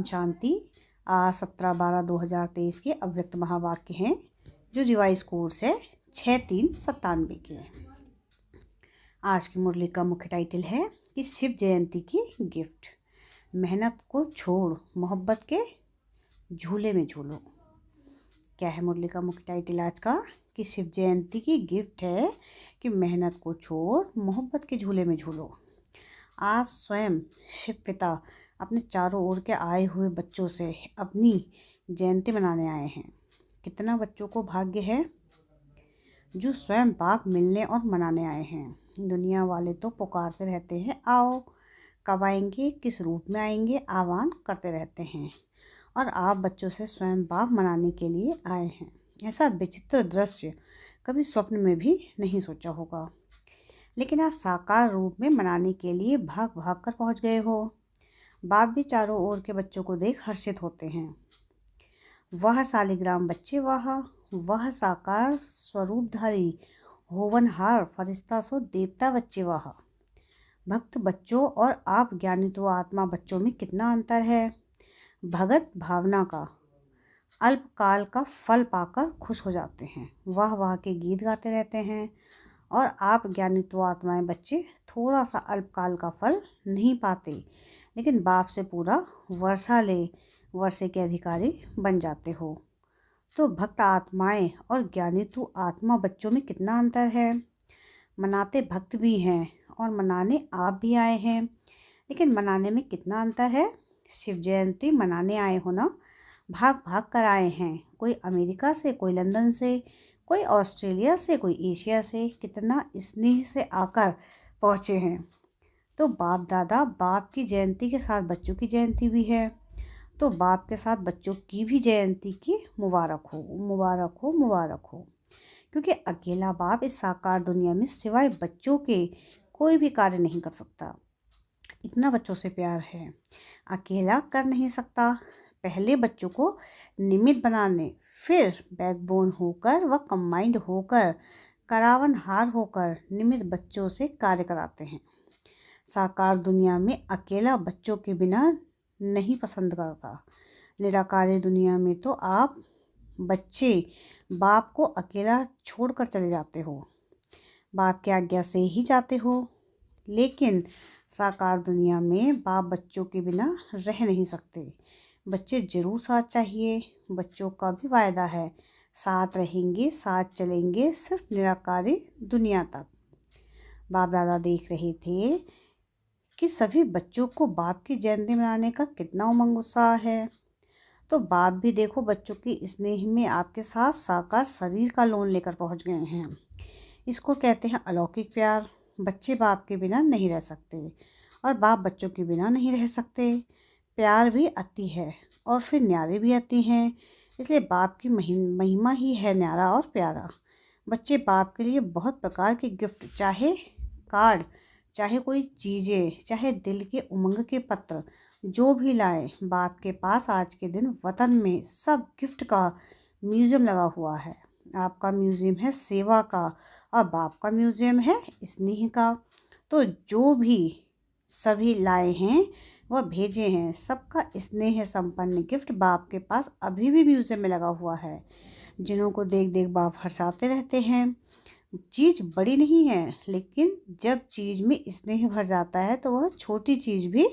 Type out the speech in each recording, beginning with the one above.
शांति। आज 17/12/2023 के अव्यक्त महावाक्य हैं जो रिवाइज कोर्स है 6397 के। आज की मुरली का मुख्य टाइटल है कि शिव जयंती की गिफ्ट। मेहनत को छोड़ मोहब्बत के झूले में झूलो। क्या है मुरली का मुख्य टाइटल आज का? कि शिव जयंती की गिफ्ट है कि मेहनत को छोड़ मोहब्बत के झूले में झूलो। आज स्वयं शिव पिता अपने चारों ओर के आए हुए बच्चों से अपनी जयंती मनाने आए हैं। कितना बच्चों को भाग्य है जो स्वयं बाप मिलने और मनाने आए हैं। दुनिया वाले तो पुकारते रहते हैं, आओ कब आएंगे, किस रूप में आएंगे, आह्वान करते रहते हैं, और आप बच्चों से स्वयं बाप मनाने के लिए आए हैं। ऐसा विचित्र दृश्य कभी स्वप्न में भी नहीं सोचा होगा, लेकिन आज साकार रूप में मनाने के लिए भाग भाग कर पहुँच गए हो। बाप भी चारों ओर के बच्चों को देख हर्षित होते हैं। वह शालिग्राम बच्चे, वह साकार स्वरूपधारी होवनहार फरिश्ता सो देवता बच्चे, वह भक्त बच्चों और आप ज्ञानित्व आत्मा बच्चों में कितना अंतर है। भगत भावना का अल्पकाल का फल पाकर खुश हो जाते हैं, वाह वाह के गीत गाते रहते हैं, और आप ज्ञानित्व आत्माएं बच्चे थोड़ा सा अल्पकाल का फल नहीं पाते, लेकिन बाप से पूरा वर्षे के अधिकारी बन जाते हो। तो भक्त आत्माएं और ज्ञानित्व आत्मा बच्चों में कितना अंतर है। मनाते भक्त भी हैं और मनाने आप भी आए हैं, लेकिन मनाने में कितना अंतर है। शिव जयंती मनाने आए हो ना, भाग भाग कर आए हैं। कोई अमेरिका से, कोई लंदन से, कोई ऑस्ट्रेलिया से, कोई एशिया से, कितना स्नेह से आकर पहुँचे हैं। तो बाप दादा बाप की जयंती के साथ बच्चों की जयंती भी है, तो बाप के साथ बच्चों की भी जयंती की मुबारक हो, मुबारक हो, मुबारक हो। क्योंकि अकेला बाप इस साकार दुनिया में सिवाय बच्चों के कोई भी कार्य नहीं कर सकता। इतना बच्चों से प्यार है, अकेला कर नहीं सकता। पहले बच्चों को निमित्त बनाने, फिर बैकबोन होकर व कंबाइंड होकर करावनहार होकर निमित्त बच्चों से कार्य कराते हैं। साकार दुनिया में अकेला बच्चों के बिना नहीं पसंद करता। निराकारी दुनिया में तो आप बच्चे बाप को अकेला छोड़कर चले जाते हो, बाप की आज्ञा से ही जाते हो। लेकिन साकार दुनिया में बाप बच्चों के बिना रह नहीं सकते। बच्चे जरूर साथ चाहिए। बच्चों का भी वायदा है, साथ रहेंगे, साथ चलेंगे, सिर्फ निराकारी दुनिया तक। बाप दादा देख रहे थे कि सभी बच्चों को बाप की जयंती मनाने का कितना उमंग उत्साह है। तो बाप भी देखो बच्चों की स्नेह में आपके साथ साकार शरीर का लोन लेकर पहुंच गए हैं। इसको कहते हैं अलौकिक प्यार। बच्चे बाप के बिना नहीं रह सकते और बाप बच्चों के बिना नहीं रह सकते। प्यार भी अति है और फिर न्यारे भी अति हैं, इसलिए बाप की महिमा ही है न्यारा और प्यारा। बच्चे बाप के लिए बहुत प्रकार के गिफ्ट, चाहे कार्ड, चाहे कोई चीज़ें, चाहे दिल के उमंग के पत्र, जो भी लाए, बाप के पास आज के दिन वतन में सब गिफ्ट का म्यूज़ियम लगा हुआ है। आपका म्यूज़ियम है सेवा का और बाप का म्यूज़ियम है स्नेह का। तो जो भी सभी लाए हैं वह भेजे हैं, सबका स्नेह संपन्न गिफ्ट बाप के पास अभी भी म्यूज़ियम में लगा हुआ है, जिन्हों को देख देख बाप हर्षाते रहते हैं। चीज़ बड़ी नहीं है, लेकिन जब चीज़ में स्नेह भर जाता है तो वह छोटी चीज़ भी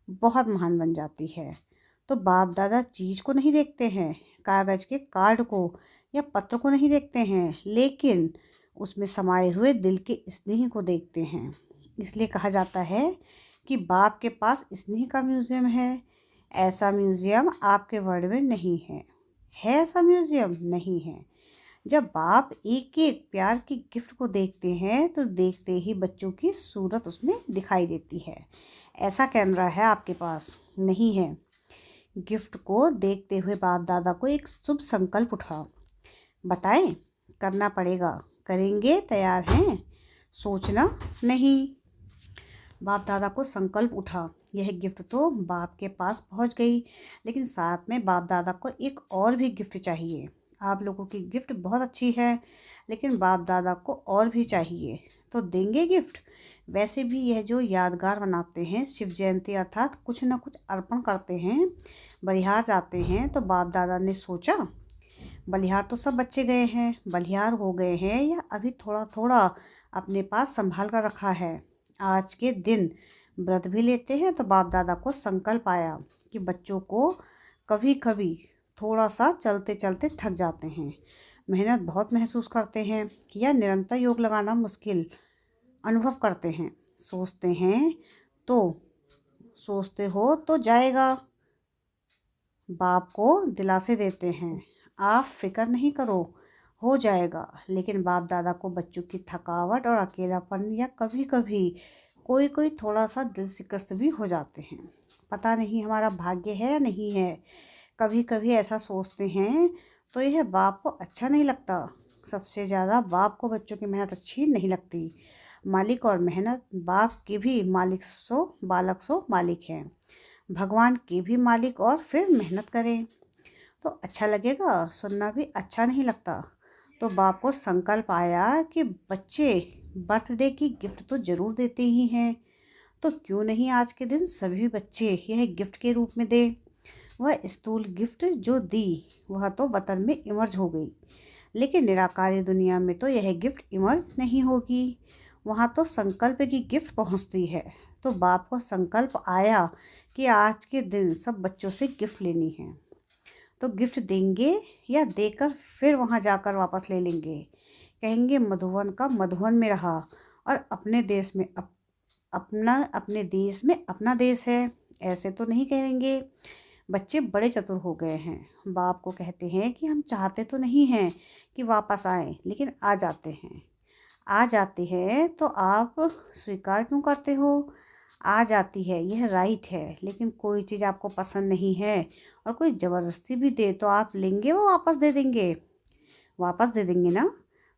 बहुत महान बन जाती है। तो बाप दादा चीज़ को नहीं देखते हैं, कागज़ के कार्ड को या पत्र को नहीं देखते हैं, लेकिन उसमें समाये हुए दिल के स्नेह को देखते हैं। इसलिए कहा जाता है कि बाप के पास स्नेह का म्यूज़ियम है। ऐसा म्यूज़ियम आपके वर्ल्ड में नहीं है। ऐसा म्यूज़ियम नहीं है। जब बाप एक एक प्यार की गिफ्ट को देखते हैं तो देखते ही बच्चों की सूरत उसमें दिखाई देती है। ऐसा कैमरा है आपके पास नहीं है। गिफ्ट को देखते हुए बाप दादा को एक शुभ संकल्प उठा। बताएं, करना पड़ेगा, करेंगे, तैयार हैं, सोचना नहीं। बाप दादा को संकल्प उठा। यह गिफ्ट तो बाप के पास पहुंच गई, लेकिन साथ में बाप दादा को एक और भी गिफ्ट चाहिए। आप लोगों की गिफ्ट बहुत अच्छी है, लेकिन बाप दादा को और भी चाहिए, तो देंगे गिफ्ट। वैसे भी यह जो यादगार मनाते हैं शिव जयंती, अर्थात कुछ न कुछ अर्पण करते हैं, बलिहार जाते हैं तो बाप दादा ने सोचा, बलिहार तो सब बच्चे गए हैं, बलिहार हो गए हैं या अभी थोड़ा थोड़ा अपने पास संभाल कर रखा है। आज के दिन व्रत भी लेते हैं। तो बाप दादा को संकल्प आया कि बच्चों को कभी कभी थोड़ा सा चलते चलते थक जाते हैं, मेहनत बहुत महसूस करते हैं या निरंतर योग लगाना मुश्किल अनुभव करते हैं। तो सोचते हो तो जाएगा। बाप को दिलासे देते हैं, आप फिक्र नहीं करो, हो जाएगा। लेकिन बाप दादा को बच्चों की थकावट और अकेलापन या कभी कभी कोई थोड़ा सा दिल शिकस्त भी हो जाते हैं। पता नहीं हमारा भाग्य है या नहीं है। कभी कभी ऐसा सोचते हैं तो यह बाप को अच्छा नहीं लगता। सबसे ज़्यादा बाप को बच्चों की मेहनत अच्छी नहीं लगती। मालिक और मेहनत, बाप की भी मालिक सो बालक सो मालिक है, भगवान की भी मालिक और फिर मेहनत करें तो अच्छा लगेगा, सुनना भी अच्छा नहीं लगता। तो बाप को संकल्प आया कि बच्चे बर्थडे की गिफ्ट तो ज़रूर देते ही हैं, तो क्यों नहीं आज के दिन सभी बच्चे यह गिफ्ट के रूप में दें। वह स्थूल गिफ्ट जो दी वह तो वतन में इमर्ज हो गई, लेकिन निराकारी दुनिया में तो यह गिफ्ट इमर्ज नहीं होगी, वहाँ तो संकल्प की गिफ्ट पहुँचती है। तो बाप को संकल्प आया कि आज के दिन सब बच्चों से गिफ्ट लेनी है। तो गिफ्ट देंगे या देकर फिर वहाँ जाकर वापस ले लेंगे। कहेंगे मधुवन का मधुवन में रहा और अपने देश में अपना देश है, ऐसे तो नहीं कहेंगे। बच्चे बड़े चतुर हो गए हैं। बाप को कहते हैं कि हम चाहते तो नहीं हैं कि वापस आए, लेकिन आ जाते हैं तो आप स्वीकार क्यों करते हो। आ जाती है, यह राइट है, लेकिन कोई चीज़ आपको पसंद नहीं है और कोई ज़बरदस्ती भी दे तो आप लेंगे, वो वापस दे देंगे ना।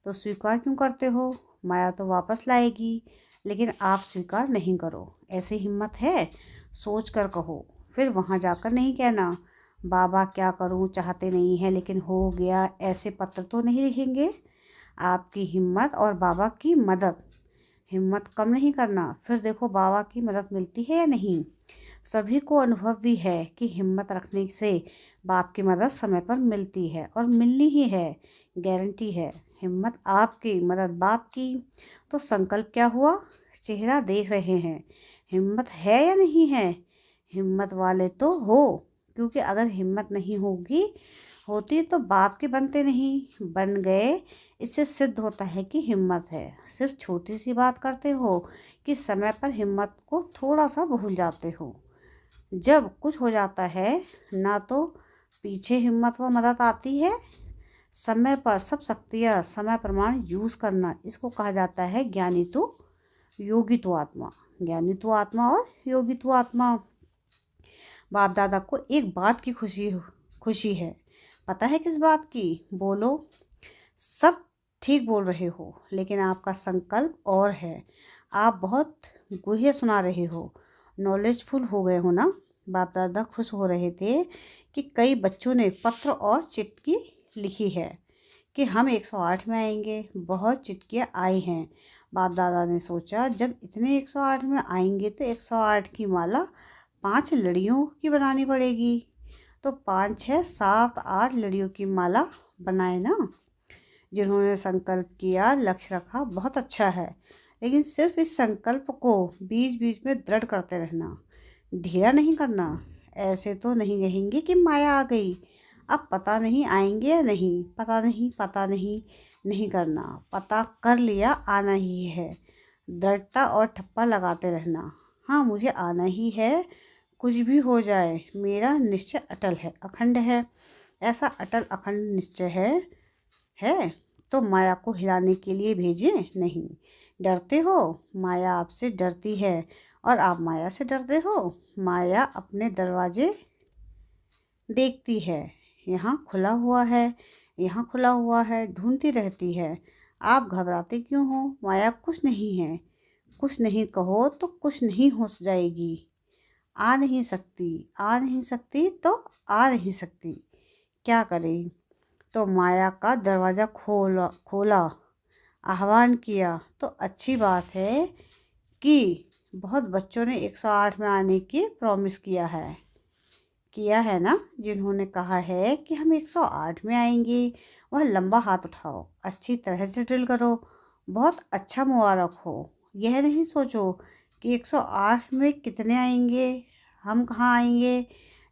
तो स्वीकार क्यों करते हो। माया तो वापस लाएगी, लेकिन आप स्वीकार नहीं करो। ऐसी हिम्मत है, सोच कर कहो, फिर वहाँ जाकर नहीं कहना बाबा क्या करूँ, चाहते नहीं है लेकिन हो गया। ऐसे पत्र तो नहीं लिखेंगे। आपकी हिम्मत और बाबा की मदद, हिम्मत कम नहीं करना, फिर देखो बाबा की मदद मिलती है या नहीं। सभी को अनुभव भी है कि हिम्मत रखने से बाप की मदद समय पर मिलती है और मिलनी ही है, गारंटी है। हिम्मत आपकी, मदद बाप की। तो संकल्प क्या हुआ, चेहरा देख रहे हैं, हिम्मत है या नहीं है। हिम्मत वाले तो हो, क्योंकि अगर हिम्मत नहीं होती तो बाप के बनते नहीं, बन गए। इससे सिद्ध होता है कि हिम्मत है। सिर्फ छोटी सी बात करते हो कि समय पर हिम्मत को थोड़ा सा भूल जाते हो। जब कुछ हो जाता है ना तो पीछे हिम्मत व मदद आती है। समय पर सब शक्तियाँ समय प्रमाण यूज़ करना, इसको कहा जाता है ज्ञानी तो योगी तो आत्मा। ज्ञानी तो आत्मा और योगी तो आत्मा। बाप दादा को एक बात की खुशी है। पता है किस बात की। बोलो। सब ठीक बोल रहे हो, लेकिन आपका संकल्प और है। आप बहुत गुह्य सुना रहे हो, नॉलेजफुल हो गए हो ना। बाप दादा खुश हो रहे थे कि कई बच्चों ने पत्र और चिट्ठी लिखी है कि हम 108 में आएंगे। बहुत चिट्ठियाँ आई हैं। बाप दादा ने सोचा जब इतने 108 में आएंगे तो 108 की माला 5 लड़ियों की बनानी पड़ेगी। तो 5, 6, 7, 8 लड़ियों की माला बनाए ना। जिन्होंने संकल्प किया, लक्ष्य रखा, बहुत अच्छा है, लेकिन सिर्फ इस संकल्प को बीच बीच में दृढ़ करते रहना, ढीला नहीं करना। ऐसे तो नहीं कहेंगे कि माया आ गई, अब पता नहीं आएंगे या नहीं, पता नहीं करना। पता कर लिया, आना ही है। दृढ़ता और ठप्पा लगाते रहना। हाँ, मुझे आना ही है, कुछ भी हो जाए। मेरा निश्चय अटल है, अखंड है। ऐसा अटल अखंड निश्चय है तो माया को हिलाने के लिए भेजें नहीं। डरते हो, माया आपसे डरती है और आप माया से डरते हो। माया अपने दरवाजे देखती है, यहाँ खुला हुआ है, ढूंढती रहती है। आप घबराते क्यों हो। माया कुछ नहीं है। कुछ नहीं कहो तो कुछ नहीं हो जाएगी। आ नहीं सकती तो आ नहीं सकती। क्या करें। तो माया का दरवाज़ा खोला, आह्वान किया। तो अच्छी बात है कि बहुत बच्चों ने 108 में आने की प्रॉमिस किया है किया है ना, जिन्होंने कहा है कि हम 108 में आएंगे, वह लंबा हाथ उठाओ, अच्छी तरह से ड्रिल करो, बहुत अच्छा मुबारक हो। यह नहीं सोचो कि 108 में कितने आएंगे, हम कहाँ आएंगे,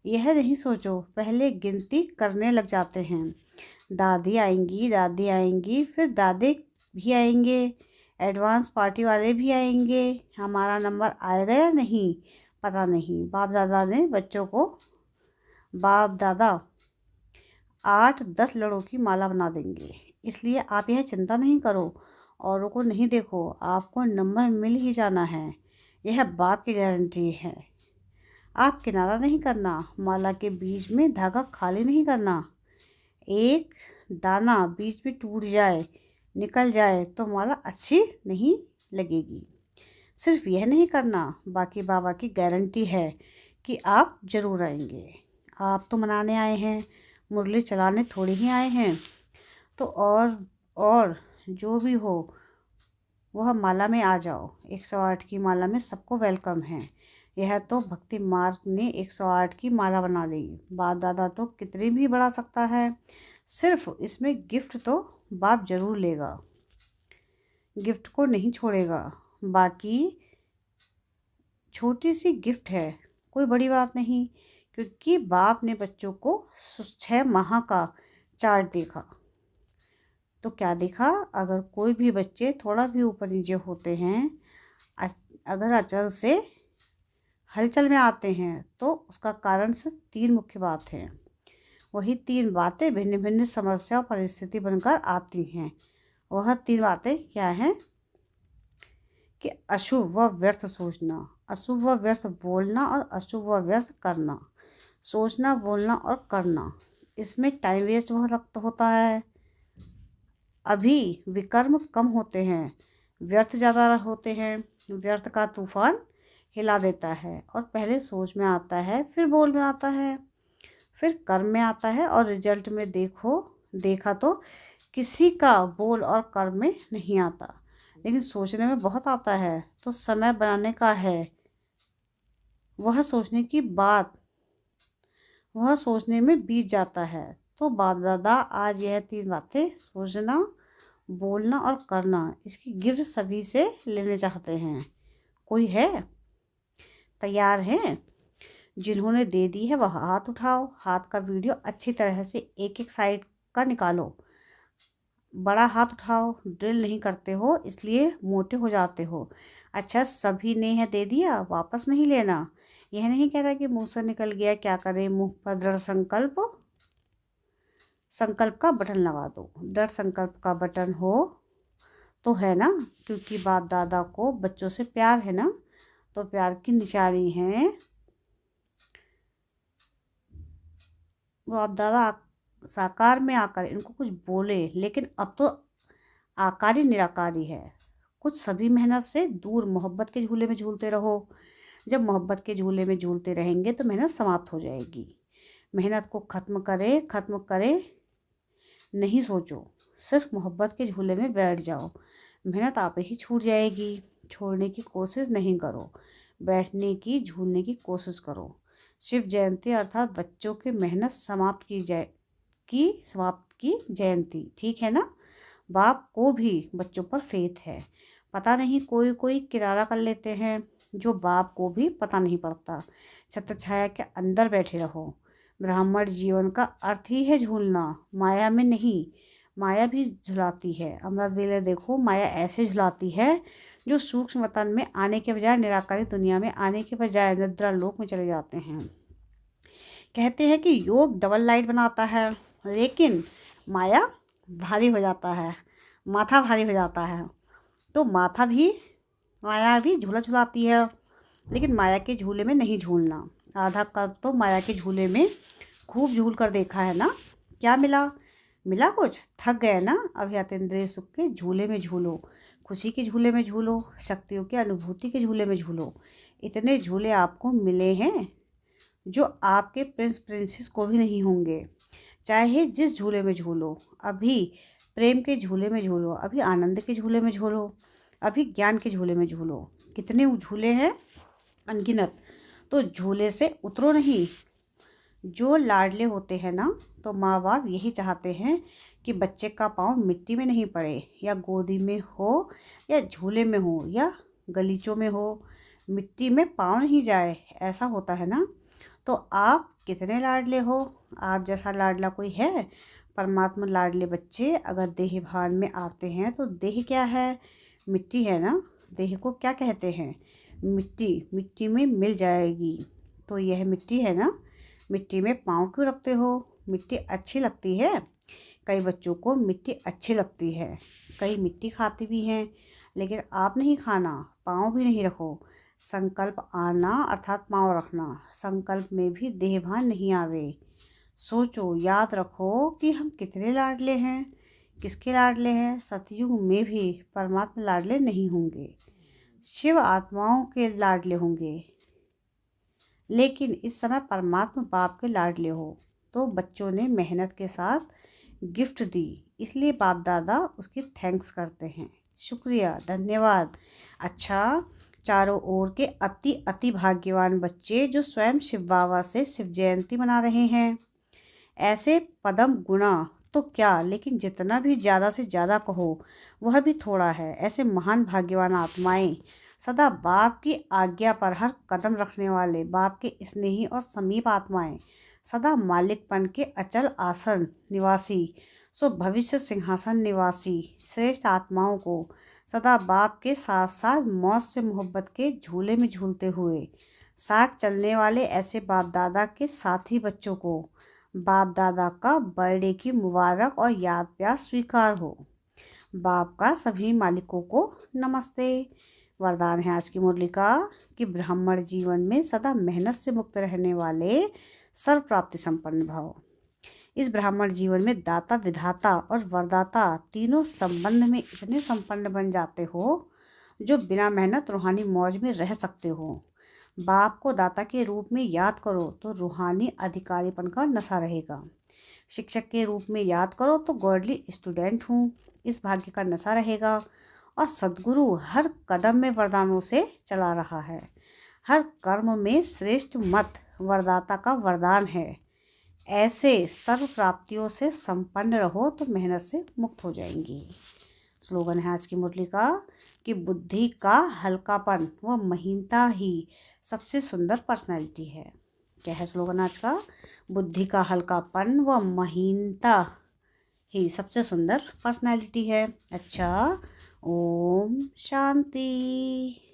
यह नहीं सोचो, पहले गिनती करने लग जाते हैं। दादी आएंगी, फिर दादे भी आएंगे, एडवांस पार्टी वाले भी आएंगे। हमारा नंबर आएगा या नहीं पता नहीं। बाप दादा 8-10 लड़ों की माला बना देंगे, इसलिए आप यह चिंता नहीं करो, औरों को नहीं देखो, आपको नंबर मिल ही जाना है, यह बाप की गारंटी है। आप किनारा नहीं करना, माला के बीच में धागा खाली नहीं करना। एक दाना बीच में टूट जाए, निकल जाए तो माला अच्छी नहीं लगेगी। सिर्फ यह नहीं करना, बाकी बाबा की गारंटी है कि आप ज़रूर आएंगे। आप तो मनाने आए हैं, मुरली चलाने थोड़ी ही आए हैं। तो और जो भी हो वह माला में आ जाओ। 108 की माला में सबको वेलकम है। यह तो भक्ति मार्ग ने 108 की माला बना ली। बाप दादा तो कितनी भी बढ़ा सकता है, सिर्फ इसमें गिफ्ट तो बाप जरूर लेगा, गिफ्ट को नहीं छोड़ेगा। बाकी छोटी सी गिफ्ट है, कोई बड़ी बात नहीं, क्योंकि बाप ने बच्चों को 6 माह का चार्ट देखा। तो क्या देखा, अगर कोई भी बच्चे थोड़ा भी ऊपर नीचे होते हैं, अगर अचल से हलचल में आते हैं, तो उसका कारण सिर्फ 3 मुख्य बात हैं। वही 3 बातें भिन्न भिन्न समस्या और परिस्थिति बनकर आती हैं। वह 3 बातें क्या हैं कि अशुभ व व्यर्थ सोचना, अशुभ व व्यर्थ बोलना और अशुभ व व्यर्थ करना। सोचना, बोलना और करना, इसमें टाइम वेस्ट बहुत होता है। अभी विकर्म कम होते हैं, व्यर्थ ज़्यादा होते हैं। व्यर्थ का तूफान हिला देता है, और पहले सोच में आता है, फिर बोल में आता है, फिर कर्म में आता है, और रिजल्ट में देखा तो किसी का बोल और कर्म में नहीं आता, लेकिन सोचने में बहुत आता है। तो समय बनाने का है, वह सोचने में बीत जाता है। तो बाप दादा आज यह 3 बातें, सोचना, बोलना और करना, इसकी गिफ्ट सभी से लेने चाहते हैं। कोई है तैयार है? जिन्होंने दे दी है वह हाथ उठाओ। हाथ का वीडियो अच्छी तरह से एक साइड का निकालो। बड़ा हाथ उठाओ, ड्रिल नहीं करते हो इसलिए मोटे हो जाते हो। अच्छा, सभी ने है दे दिया, वापस नहीं लेना। यह नहीं कह रहा कि मुंह से निकल गया क्या करें, मुंह पर दृढ़ संकल्प का बटन लगा दो। दृढ़ संकल्प का बटन हो तो है ना, क्योंकि बाप दादा को बच्चों से प्यार है ना, तो प्यार की निशानी है। बाप दादा साकार में आकर इनको कुछ बोले, लेकिन अब तो आकारी निराकारी है। कुछ सभी मेहनत से दूर मोहब्बत के झूले में झूलते रहो। जब मोहब्बत के झूले में झूलते रहेंगे तो मेहनत समाप्त हो जाएगी। मेहनत को खत्म करे नहीं सोचो, सिर्फ मोहब्बत के झूले में बैठ जाओ। मेहनत आप ही छूट जाएगी। छोड़ने की कोशिश नहीं करो, बैठने की, झूलने की कोशिश करो। शिव जयंती अर्थात बच्चों की मेहनत समाप्त की जयंती, ठीक है ना। बाप को भी बच्चों पर फेथ है। पता नहीं कोई किरारा कर लेते हैं, जो बाप को भी पता नहीं पड़ता। छत्र छाया के अंदर बैठे रहो। ब्राह्मण जीवन का अर्थ ही है झूलना, माया में नहीं। माया भी झुलाती है। अमृत वेले देखो, माया ऐसे झुलाती है जो सूक्ष्म वतन में आने के बजाय, निराकारी दुनिया में आने के बजाय निद्रा लोक में चले जाते हैं। कहते हैं कि योग डबल लाइट बनाता है, लेकिन माया भारी हो जाता है, माथा भारी हो जाता है। तो माया भी झूला झुलाती है, लेकिन माया के झूले में नहीं झूलना। आधा कल्प तो माया के झूले में खूब झूल कर देखा है ना, क्या मिला कुछ? थक गए ना? अभी अतीन्द्रिय सुख के झूले में झूलो, खुशी के झूले में झूलो, शक्तियों की अनुभूति के झूले में झूलो। इतने झूले आपको मिले हैं जो आपके प्रिंसेस को भी नहीं होंगे। चाहे जिस झूले में झूलो, अभी प्रेम के झूले में झूलो, अभी आनंद के झूले में झूलो, अभी ज्ञान के झूले में झूलो। कितने झूले हैं, अनगिनत। तो झूले से उतरो नहीं, जो लाडले होते हैं ना, तो माँ बाप यही चाहते हैं कि बच्चे का पाँव मिट्टी में नहीं पड़े, या गोदी में हो या झूले में हो या गलीचों में हो, मिट्टी में पाँव नहीं जाए, ऐसा होता है ना। तो आप कितने लाडले हो? आप जैसा लाडला कोई है? परमात्मा लाडले बच्चे अगर देह भान में आते हैं तो देह क्या है? मिट्टी है ना। देह को क्या कहते हैं? मिट्टी। मिट्टी में मिल जाएगी। तो यह मिट्टी है ना, मिट्टी में पाँव क्यों रखते हो? मिट्टी अच्छी लगती है। कई बच्चों को मिट्टी अच्छी लगती है, कई मिट्टी खाते भी हैं, लेकिन आप नहीं खाना, पाँव भी नहीं रखो। संकल्प आना अर्थात पाँव रखना, संकल्प में भी देहभान नहीं आवे। सोचो, याद रखो कि हम कितने लाडले हैं। किसके लाडले हैं? सतयुग में भी परमात्मा लाडले नहीं होंगे, शिव आत्माओं के लाडले होंगे। लेकिन इस समय परमात्मा बाप के लाडले हो। तो बच्चों ने मेहनत के साथ गिफ्ट दी, इसलिए बाप दादा उसकी थैंक्स करते हैं। शुक्रिया, धन्यवाद। अच्छा, चारों ओर के अति अति भाग्यवान बच्चे जो स्वयं शिव बाबा से शिव जयंती मना रहे हैं। ऐसे पदम गुना तो क्या, लेकिन जितना भी ज़्यादा से ज़्यादा कहो वह भी थोड़ा है। ऐसे महान भाग्यवान आत्माएं, सदा बाप की आज्ञा पर हर कदम रखने वाले बाप के स्नेही और समीप आत्माएं, सदा मालिकपन के अचल आसन निवासी, सो भविष्य सिंहासन निवासी श्रेष्ठ आत्माओं को सदा बाप के साथ साथ मौत से मोहब्बत के झूले में झूलते हुए साथ चलने वाले ऐसे बाप दादा के साथी बच्चों को बाप दादा का बर्थडे की मुबारक और याद प्यार स्वीकार हो। बाप का सभी मालिकों को नमस्ते। वरदान है आज की मुरली का कि ब्राह्मण जीवन में सदा मेहनत से मुक्त रहने वाले सर्व प्राप्ति संपन्न भाव। इस ब्राह्मण जीवन में दाता, विधाता और वरदाता तीनों संबंध में इतने संपन्न बन जाते हो जो बिना मेहनत रूहानी मौज में रह सकते हो। बाप को दाता के रूप में याद करो तो रूहानी अधिकारीपन का नशा रहेगा। शिक्षक के रूप में याद करो तो गॉडली स्टूडेंट हूँ, इस भाग्य का नशा रहेगा। और सद्गुरु हर कदम में वरदानों से चला रहा है, हर कर्म में श्रेष्ठ मत वरदाता का वरदान है। ऐसे सर्व प्राप्तियों से संपन्न रहो तो मेहनत से मुक्त हो जाएंगी। स्लोगन है आज की मुरली का कि बुद्धि का हल्कापन व महीनता ही सबसे सुंदर पर्सनैलिटी है। क्या है स्लोगन आज का? बुद्धि का हल्कापन व महीनता ही सबसे सुंदर पर्सनैलिटी है। अच्छा, ओम शांति।